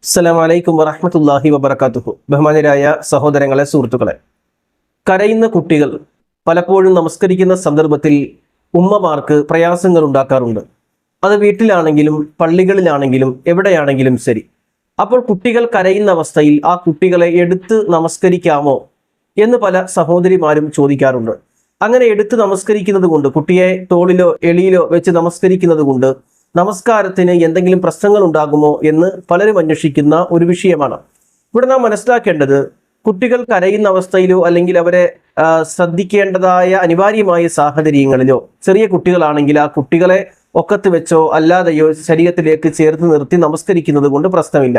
അസ്സലാമു അലൈക്കും വറഹ്മത്തുള്ളാഹി വബറകാതുഹു. ബഹുമാനരായ സഹോദരങ്ങളെ, സുഹൃത്തുക്കളെ, കരയുന്ന കുട്ടികൾ പലപ്പോഴും നമസ്കരിക്കുന്ന സന്ദർഭത്തിൽ ഉമ്മമാർക്ക് പ്രയാസങ്ങൾ ഉണ്ടാക്കാറുണ്ട്. അത് വീട്ടിലാണെങ്കിലും പള്ളികളിലാണെങ്കിലും എവിടെയാണെങ്കിലും ശരി. അപ്പോൾ കുട്ടികൾ കരയുന്ന അവസ്ഥയിൽ ആ കുട്ടികളെ എടുത്ത് നമസ്കരിക്കാമോ എന്ന് പല സഹോദരിമാരും ചോദിക്കാറുണ്ട്. അങ്ങനെ എടുത്ത് നമസ്കരിക്കുന്നത് കൊണ്ട്, കുട്ടിയെ തോളിലോ എളിയിലോ വെച്ച് നമസ്കരിക്കുന്നത് കൊണ്ട് നമസ്കാരത്തിന് എന്തെങ്കിലും പ്രശ്നങ്ങൾ ഉണ്ടാകുമോ എന്ന് പലരും അന്വേഷിക്കുന്ന ഒരു വിഷയമാണ്. ഇവിടെ നാം മനസ്സിലാക്കേണ്ടത്, കുട്ടികൾ കരയുന്ന അവസ്ഥയിലോ അല്ലെങ്കിൽ അവരെ ശ്രദ്ധിക്കേണ്ടതായ അനിവാര്യമായ സാഹചര്യങ്ങളിലോ ചെറിയ കുട്ടികളാണെങ്കിൽ ആ കുട്ടികളെ ഒക്കത്ത് വെച്ചോ അല്ലാതെയോ ശരീരത്തിലേക്ക് ചേർത്ത് നിർത്തി നമസ്കരിക്കുന്നത് കൊണ്ട് പ്രശ്നമില്ല.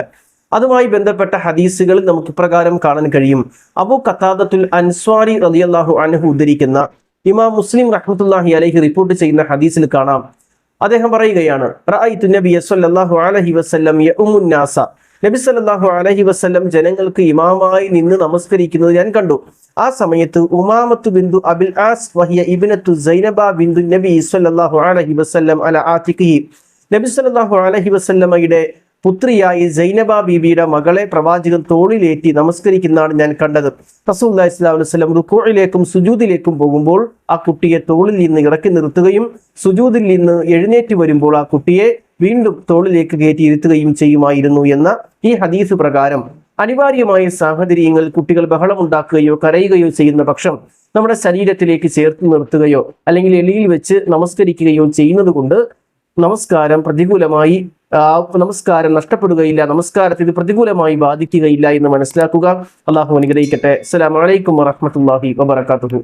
അതുമായി ബന്ധപ്പെട്ട ഹദീസുകൾ നമുക്ക് ഇപ്രകാരം കാണാൻ കഴിയും. അബൂ ഖതാദത്തുൽ അൻസ്വാരി റളിയല്ലാഹു അൻഹു ഉദ്ധരിക്കുന്ന ഇമാം മുസ്ലിം റഹ്മത്തുള്ളാഹി അലൈഹി റിപ്പോർട്ട് ചെയ്യുന്ന ഹദീസിൽ കാണാം, അദ്ദേഹം പറയുകയാണ്, റഅയ്തു നബിയ സ്വല്ലല്ലാഹു അലൈഹി വസല്ലം യഉമുൻ നാസ, നബി സല്ലല്ലാഹു അലൈഹി വസല്ലം ജനങ്ങൾക്ക് ഇമാമായി നിന്ന് നമസ്കരിക്കുന്നത് ഞാൻ കണ്ടു. ആ സമയത്ത് ഉമാമത്തു ബിന്തു അബിൽ ആസ് വഹിയ ഇബ്നത്തു സൈനബ ബിന്തു നബി സല്ലല്ലാഹു അലൈഹി വസല്ലം അല ആതിഖിഹി, നബി സല്ലല്ലാഹു അലൈഹി വസല്ലമയുടെ പുത്രിയായി സൈനബ ബീബിയുടെ മകളെ പ്രവാചകൻ തോളിലേറ്റി നമസ്കരിക്കുന്നതാണ് ഞാൻ കണ്ടത്. റസൂലുള്ളാഹി സ്വല്ലല്ലാഹു അലൈഹി വസല്ലം റുകൂഇലേക്കും സുജൂദിലേക്കും പോകുമ്പോൾ ആ കുട്ടിയെ തോളിൽ നിന്ന് ഇറക്കി നിർത്തുകയും സുജൂദിൽ നിന്ന് എഴുന്നേറ്റ് വരുമ്പോൾ ആ കുട്ടിയെ വീണ്ടും തോളിലേക്ക് കയറ്റി ഇരുത്തുകയും ചെയ്യുമായിരുന്നു എന്ന ഈ ഹദീസ് പ്രകാരം അനിവാര്യമായ സാഹചര്യങ്ങൾ കുട്ടികൾ ബഹളമുണ്ടാക്കുകയോ കരയുകയോ ചെയ്യുന്ന പക്ഷം നമ്മുടെ ശരീരത്തിലേക്ക് ചേർത്ത് നിർത്തുകയോ അല്ലെങ്കിൽ എളിയിൽ വെച്ച് നമസ്കരിക്കുകയോ ചെയ്യുന്നത് കൊണ്ട് നമസ്കാരം നഷ്ടപ്പെടുകയില്ല, നമസ്കാരത്തെ ഇത് പ്രതികൂലമായി ബാധിക്കുകയില്ല എന്ന് മനസ്സിലാക്കുക. അള്ളാഹു അനുഗ്രഹിക്കട്ടെ. അസ്സലാമു അലൈക്കും വറഹ്മത്തുള്ളാഹി വബറകാതുഹു.